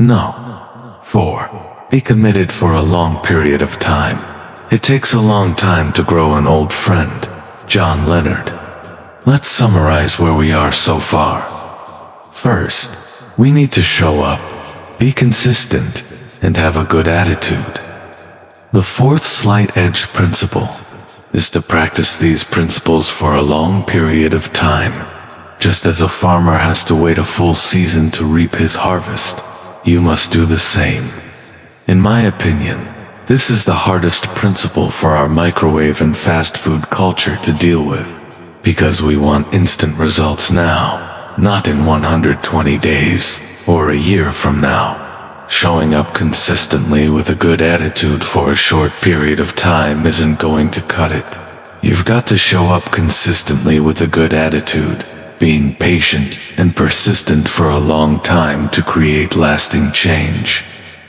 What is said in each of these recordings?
No. 4. Be committed for a long period of time. It takes a long time to grow an old friend. John Leonard. Let's summarize where we are so far. First, we need to show up, be consistent, and have a good attitude. The fourth slight edge principle is to practice these principles for a long period of time. Just as a farmer has to wait a full season to reap his harvest, you must do the same. In my opinion, this is the hardest principle for our microwave and fast food culture to deal with, because we want instant results now, not in 120 days or a year from now. Showing up consistently with a good attitude for a short period of time isn't going to cut it. You've got to show up consistently with a good attitude, being patient and persistent for a long time to create lasting change.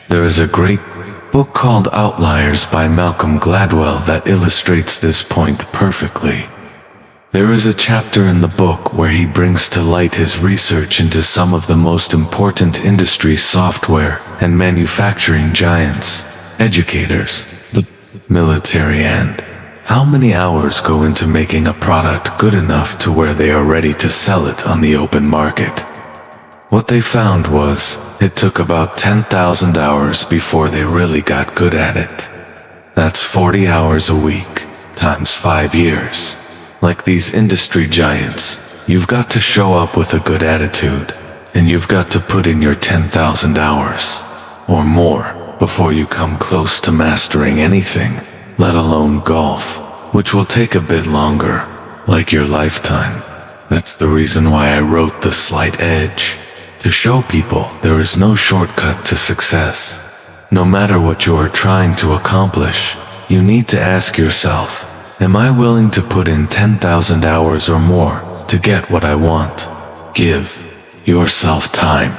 There is a great book called Outliers by Malcolm Gladwell that illustrates this point perfectly. There is a chapter in the book where he brings to light his research into some of the most important industry software and manufacturing giants, educators, the military, and how many hours go into making a product good enough to where they are ready to sell it on the open market. What they found was, it took about 10,000 hours before they really got good at it. That's 40 hours a week, times 5 years. Like these industry giants, you've got to show up with a good attitude, and you've got to put in your 10,000 hours, or more, before you come close to mastering anything, let alone golf, which will take a bit longer, like your lifetime. That's the reason why I wrote The Slight Edge, to show people there is no shortcut to success. No matter what you are trying to accomplish, you need to ask yourself, am I willing to put in 10,000 hours or more to get what I want? Give yourself time.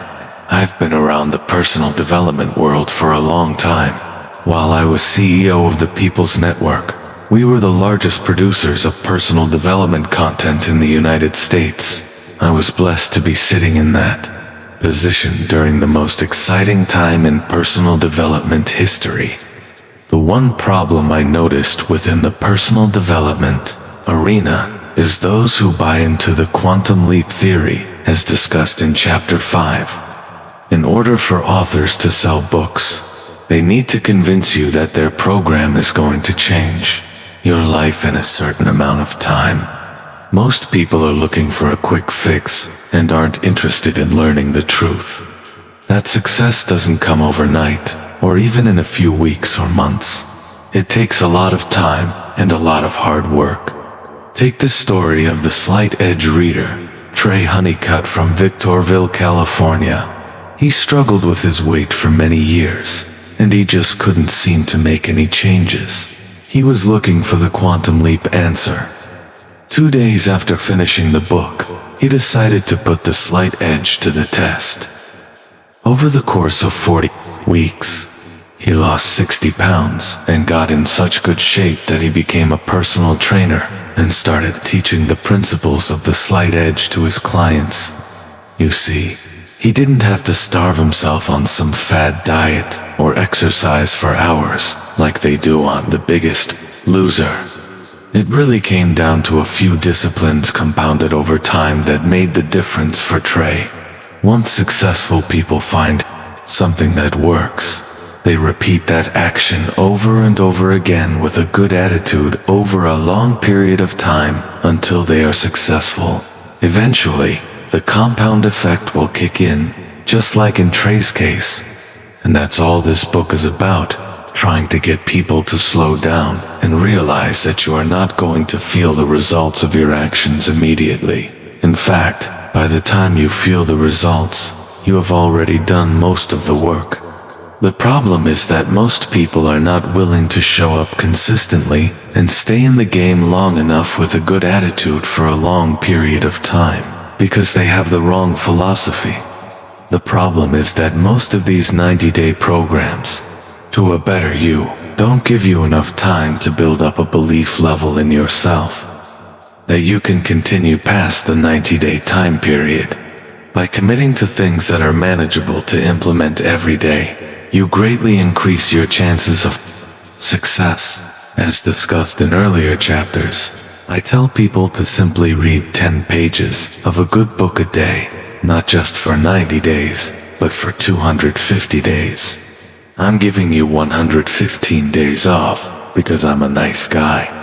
I've been around the personal development world for a long time. While I was CEO of the People's Network, we were the largest producers of personal development content in the United States. I was blessed to be sitting in that position during the most exciting time in personal development history. The one problem I noticed within the personal development arena is those who buy into the quantum leap theory, as discussed in Chapter 5. In order for authors to sell books, they need to convince you that their program is going to change your life in a certain amount of time. Most people are looking for a quick fix and aren't interested in learning the truth. That success doesn't come overnight, or even in a few weeks or months. It takes a lot of time and a lot of hard work. Take the story of the Slight Edge reader, Trey Honeycutt from Victorville, California. He struggled with his weight for many years, and he just couldn't seem to make any changes. He was looking for the quantum leap answer. 2 days after finishing the book, he decided to put the Slight Edge to the test. Over the course of 40 weeks, he lost 60 pounds and got in such good shape that he became a personal trainer and started teaching the principles of the Slight Edge to his clients. You see, he didn't have to starve himself on some fad diet or exercise for hours like they do on The Biggest Loser. It really came down to a few disciplines compounded over time that made the difference for Trey. Once successful people find something that works, they repeat that action over and over again with a good attitude over a long period of time until they are successful. Eventually, the compound effect will kick in, just like in Trey's case. And that's all this book is about, trying to get people to slow down and realize that you are not going to feel the results of your actions immediately. In fact, by the time you feel the results, you have already done most of the work. The problem is that most people are not willing to show up consistently and stay in the game long enough with a good attitude for a long period of time, because they have the wrong philosophy. The problem is that most of these 90-day programs, to a better you, don't give you enough time to build up a belief level in yourself that you can continue past the 90-day time period. By committing to things that are manageable to implement every day, you greatly increase your chances of success. As discussed in earlier chapters, I tell people to simply read 10 pages of a good book a day, not just for 90 days, but for 250 days. I'm giving you 115 days off because I'm a nice guy.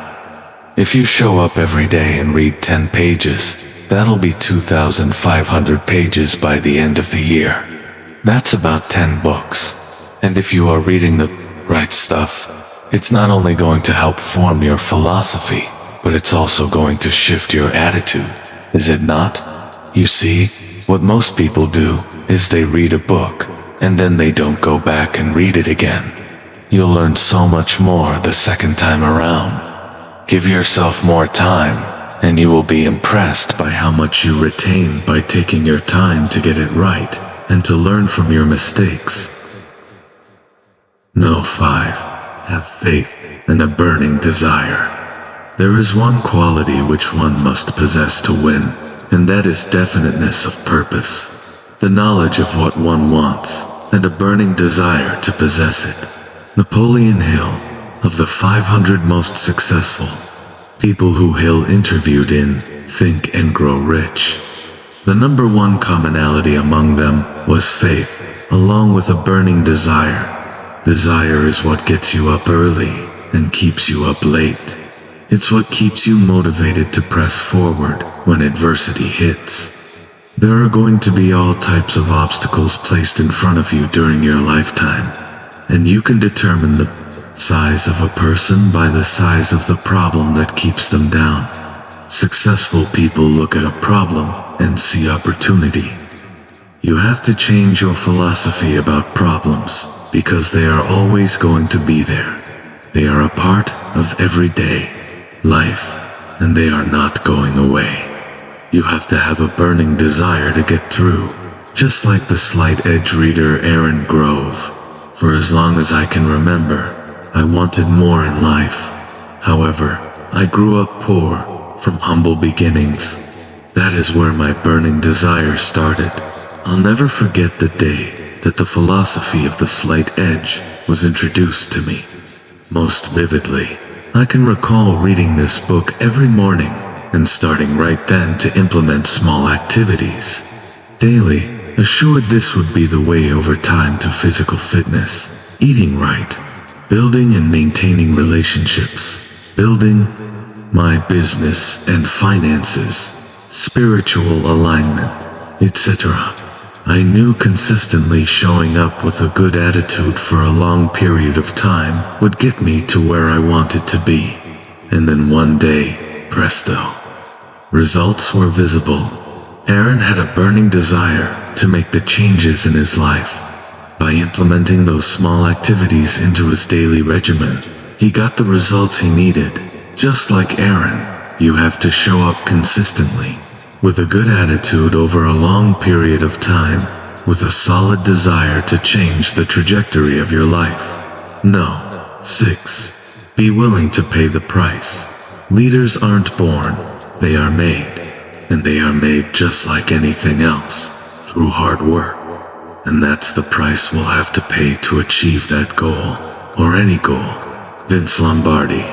If you show up every day and read 10 pages, that'll be 2,500 pages by the end of the year. That's about 10 books. And if you are reading the right stuff, it's not only going to help form your philosophy, but it's also going to shift your attitude, is it not? You see, what most people do is they read a book, and then they don't go back and read it again. You'll learn so much more the second time around. Give yourself more time, and you will be impressed by how much you retain by taking your time to get it right, and to learn from your mistakes. No. 5. Have faith and a burning desire. There is one quality which one must possess to win, and that is definiteness of purpose, the knowledge of what one wants, and a burning desire to possess it. Napoleon Hill, of the 500 most successful people who Hill interviewed in Think and Grow Rich, the number one commonality among them was faith, along with a burning desire. Desire is what gets you up early and keeps you up late. It's what keeps you motivated to press forward when adversity hits. There are going to be all types of obstacles placed in front of you during your lifetime, and you can determine the size of a person by the size of the problem that keeps them down. Successful people look at a problem and see opportunity. You have to change your philosophy about problems, because they are always going to be there. They are a part of everyday life, and they are not going away. You have to have a burning desire to get through, just like the slight edge reader Aaron Grove. For as long as I can remember, I wanted more in life. However, I grew up poor, from humble beginnings. That is where my burning desire started. I'll never forget the day that the philosophy of the slight edge was introduced to me. Most vividly, I can recall reading this book every morning and starting right then to implement small activities daily, assured this would be the way over time to physical fitness, eating right, building and maintaining relationships, building my business and finances, spiritual alignment, etc. I knew consistently showing up with a good attitude for a long period of time would get me to where I wanted to be. And then one day, presto, results were visible. Aaron had a burning desire to make the changes in his life. By implementing those small activities into his daily regimen, he got the results he needed. Just like Aaron, you have to show up consistently, with a good attitude over a long period of time, with a solid desire to change the trajectory of your life. No. 6. Be willing to pay the price. Leaders aren't born, they are made. And they are made just like anything else, through hard work. And that's the price we'll have to pay to achieve that goal, or any goal. Vince Lombardi.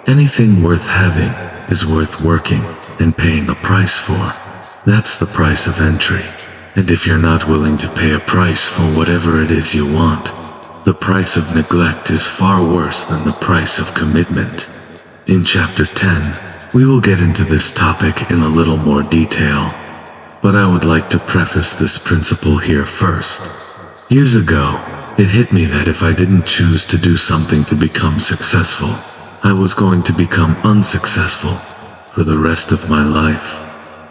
Anything worth having is worth working and paying a price for. That's the price of entry. And if you're not willing to pay a price for whatever it is you want, the price of neglect is far worse than the price of commitment. In Chapter 10, we will get into this topic in a little more detail, but I would like to preface this principle here first. Years ago, it hit me that if I didn't choose to do something to become successful, I was going to become unsuccessful for the rest of my life.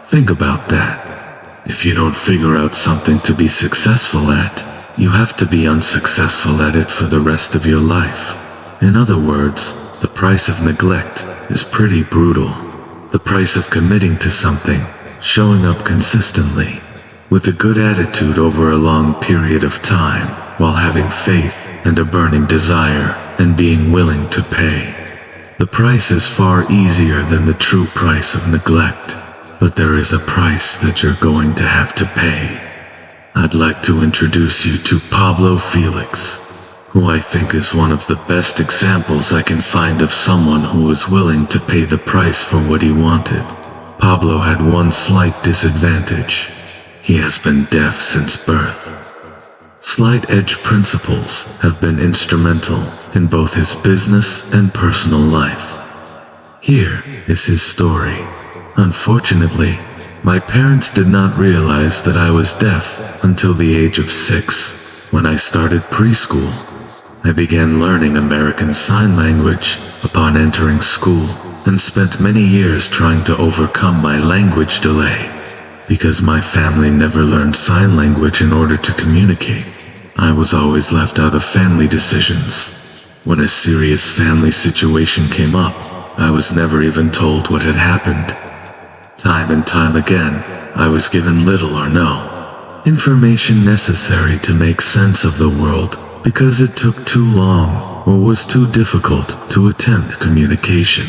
Think about that. If you don't figure out something to be successful at, you have to be unsuccessful at it for the rest of your life. In other words, the price of neglect is pretty brutal. The price of committing to something, showing up consistently, with a good attitude over a long period of time, while having faith and a burning desire, and being willing to pay. The price is far easier than the true price of neglect. but there is a price that you're going to have to pay. I'd like to introduce you to Pablo Felix, who I think is one of the best examples I can find of someone who was willing to pay the price for what he wanted. Pablo had one slight disadvantage. He has been deaf since birth. Slight edge principles have been instrumental in both his business and personal life. Here is his story. Unfortunately, my parents did not realize that I was deaf until the age of 6. When I started preschool, I began learning American Sign Language upon entering school and spent many years trying to overcome my language delay. Because my family never learned sign language in order to communicate, I was always left out of family decisions. When a serious family situation came up, I was never even told what had happened. Time and time again, I was given little or no information necessary to make sense of the world because it took too long or was too difficult to attempt communication.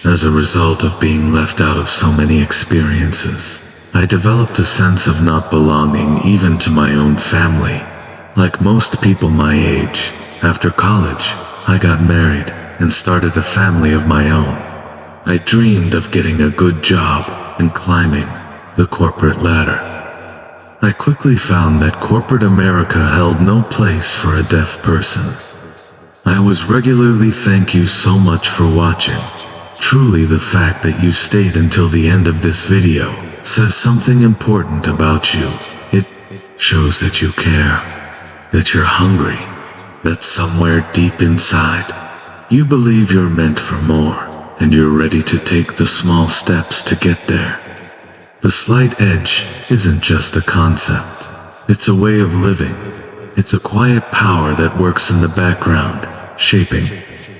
As a result of being left out of so many experiences, I developed a sense of not belonging even to my own family. Like most people my age, after college, I got married and started a family of my own. I dreamed of getting a good job and climbing the corporate ladder. I quickly found that corporate America held no place for a deaf person. I was regularly thank you so much for watching. Truly, the fact that you stayed until the end of this video says something important about you. It shows that you care, that you're hungry, that somewhere deep inside, you believe you're meant for more, and you're ready to take the small steps to get there. The slight edge isn't just a concept. It's a way of living. It's a quiet power that works in the background, shaping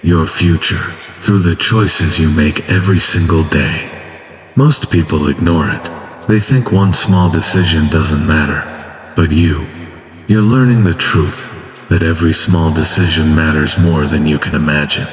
your future through the choices you make every single day. Most people ignore it. They think one small decision doesn't matter. But you're learning the truth that every small decision matters more than you can imagine.